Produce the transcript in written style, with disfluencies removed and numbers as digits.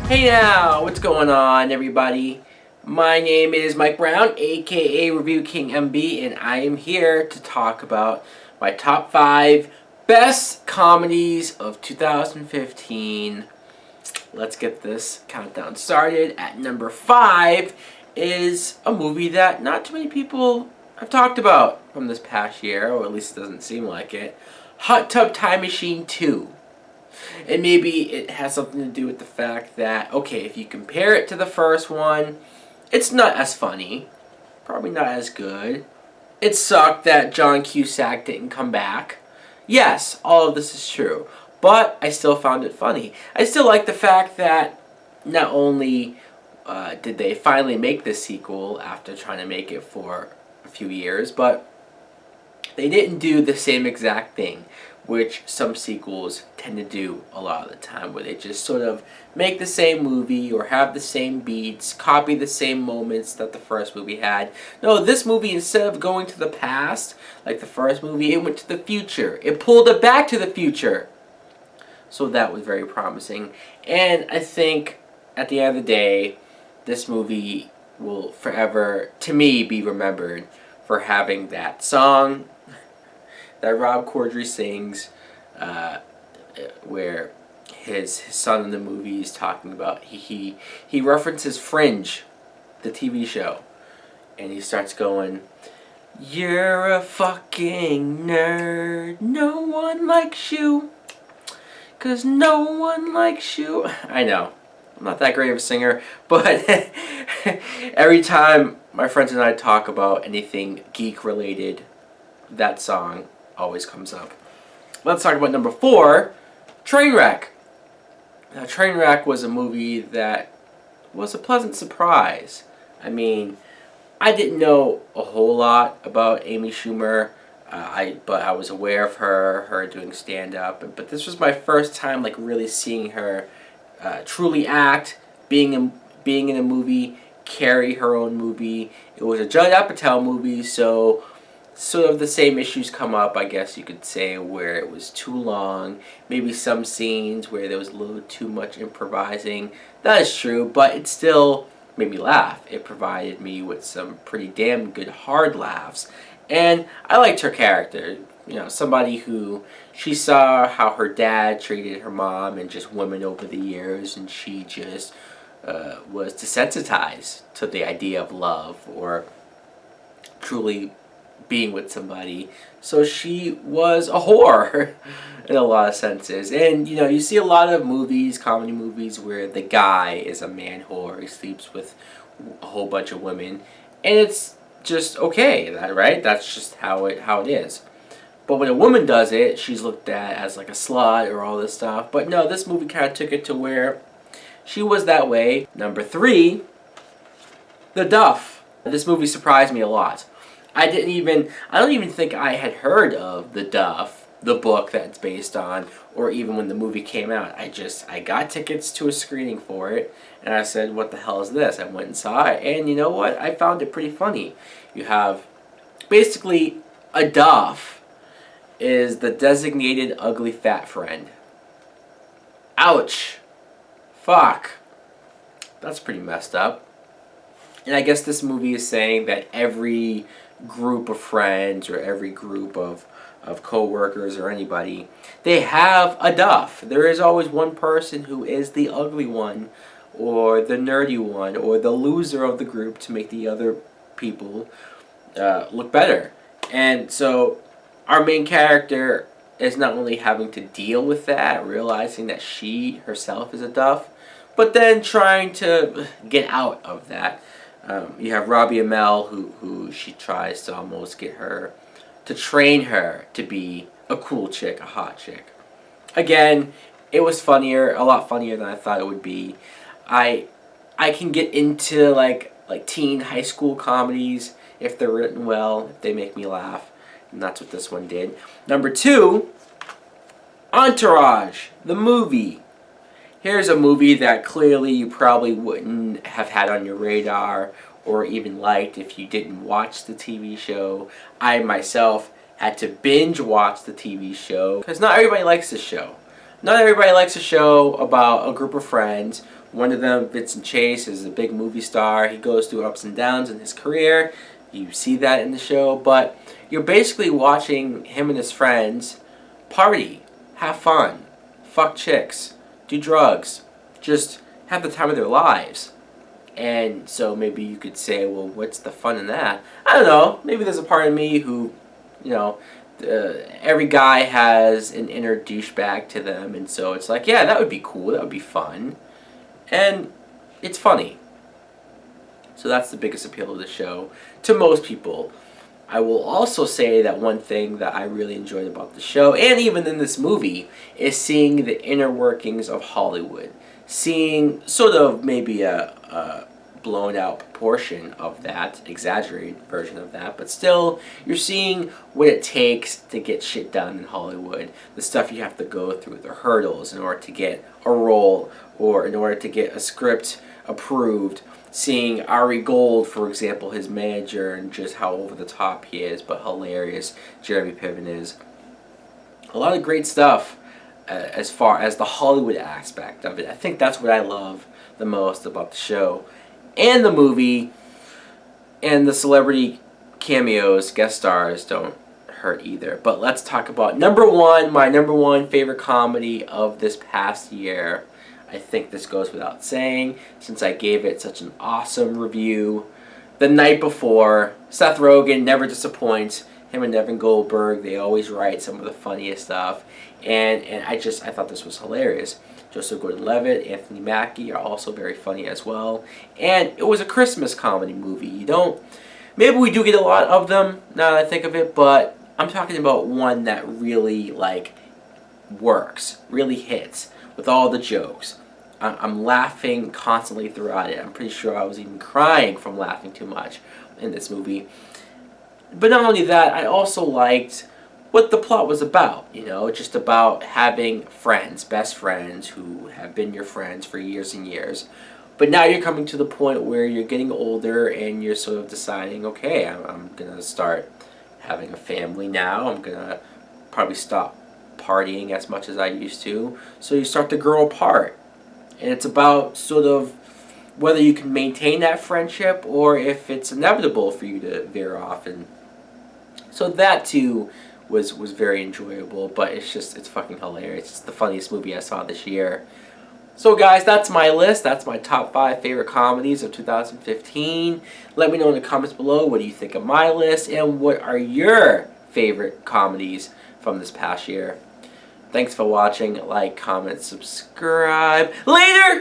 Hey now, what's going on everybody? My name is Mike Brown, aka ReviewKingMB, and I am here to talk about my top 5 best comedies of 2015. Let's get this countdown started. At number 5 is a movie that not too many people have talked about from this past year, or at least it doesn't seem like it. Hot Tub Time Machine 2. And maybe it has something to do with the fact that, okay, if you compare it to the first one, it's not as funny. Probably not as good. It sucked that John Cusack didn't come back. Yes, all of this is true. But I still found it funny. I still like the fact that not only did they finally make this sequel after trying to make it for a few years, but they didn't do the same exact thing, which some sequels tend to do a lot of the time, where they just sort of make the same movie or have the same beats, copy the same moments that the first movie had. No, this movie, instead of going to the past, like the first movie, it went to the future. It pulled it back to the future. So that was very promising. And I think, at the end of the day, this movie will forever, to me, be remembered for having that song that Rob Corddry sings, where his son in the movie is talking about, he references Fringe, the TV show, and he starts going, "You're a fucking nerd, no one likes you, 'cause no one likes you." I know, I'm not that great of a singer, but every time my friends and I talk about anything geek related, that song always comes up. Let's talk about number 4, Trainwreck. Now, Trainwreck was a movie that was a pleasant surprise. I mean, I didn't know a whole lot about Amy Schumer, but I was aware of her doing stand-up. But this was my first time like really seeing her truly act, being in a movie, carry her own movie. It was a Judd Apatow movie, so sort of the same issues come up, I guess you could say, where it was too long, maybe some scenes where there was a little too much improvising. That is true, but it still made me laugh. It provided me with some pretty damn good hard laughs. And I liked her character. You know, somebody who, she saw how her dad treated her mom and just women over the years, and she just was desensitized to the idea of love or truly being with somebody. So she was a whore in a lot of senses. And, you know, you see a lot of movies, comedy movies, where the guy is a man whore. He sleeps with a whole bunch of women. And it's just okay, right? That's just how it is. But when a woman does it, she's looked at as like a slut or all this stuff. But no, this movie kind of took it to where she was that way. Number 3, The Duff. This movie surprised me a lot. I don't even think I had heard of The Duff, the book that it's based on, or even when the movie came out. I got tickets to a screening for it, and I said, what the hell is this? I went and saw it, and you know what? I found it pretty funny. You have, basically, a Duff is the designated ugly fat friend. Ouch. Fuck. That's pretty messed up. And I guess this movie is saying that every group of friends or every group of co-workers or anybody, they have a Duff. There is always one person who is the ugly one or the nerdy one or the loser of the group to make the other people look better. And so our main character is not only having to deal with that, realizing that she herself is a Duff, but then trying to get out of that. You have Robbie Amell, who she tries to almost get her to train her to be a cool chick, a hot chick. Again, it was funnier, a lot funnier than I thought it would be. I can get into like teen high school comedies if they're written well, if they make me laugh, and that's what this one did. Number 2, Entourage, the movie. Here's a movie that clearly you probably wouldn't have had on your radar or even liked if you didn't watch the TV show. I myself had to binge watch the TV show because not everybody likes this show. Not everybody likes a show about a group of friends One of them, Vincent Chase, is a big movie star. He goes through ups and downs in his career. You see that in the show, but you're basically watching him and his friends party, have fun, fuck chicks, do drugs, just have the time of their lives. And so maybe you could say, well, what's the fun in that? I don't know. Maybe there's a part of me who, you know, every guy has an inner douchebag to them, and so it's like, yeah, that would be cool, that would be fun. And it's funny. So that's the biggest appeal of the show to most people. I will also say that one thing that I really enjoyed about the show, and even in this movie, is seeing the inner workings of Hollywood. Seeing sort of maybe a blown out proportion of that, exaggerated version of that, but still, you're seeing what it takes to get shit done in Hollywood. The stuff you have to go through, the hurdles in order to get a role, or in order to get a script approved. Seeing Ari Gold, for example, his manager, and just how over the top he is, but hilarious Jeremy Piven is. A lot of great stuff as far as the Hollywood aspect of it. I think that's what I love the most about the show and the movie. And the celebrity cameos, guest stars, don't hurt either. But let's talk about my number one favorite comedy of this past year. I think this goes without saying, since I gave it such an awesome review the night before. Seth Rogen never disappoints. Him and Evan Goldberg, they always write some of the funniest stuff. And I thought this was hilarious. Joseph Gordon-Levitt, Anthony Mackie are also very funny as well. And it was a Christmas comedy movie. Maybe we do get a lot of them now that I think of it, but I'm talking about one that really, works, really hits with all the jokes. I'm laughing constantly throughout it. I'm pretty sure I was even crying from laughing too much in this movie. But not only that, I also liked what the plot was about, just about having friends, best friends, who have been your friends for years and years. But now you're coming to the point where you're getting older and you're sort of deciding, okay, I'm going to start having a family now. I'm going to probably stop partying as much as I used to. So you start to grow apart. And it's about sort of whether you can maintain that friendship or if it's inevitable for you to veer off. And so that too was very enjoyable, but it's fucking hilarious. It's the funniest movie I saw this year. So guys, that's my list. That's my top 5 favorite comedies of 2015. Let me know in the comments below, what do you think of my list, and what are your favorite comedies from this past year. Thanks for watching. Like, comment, subscribe. Later!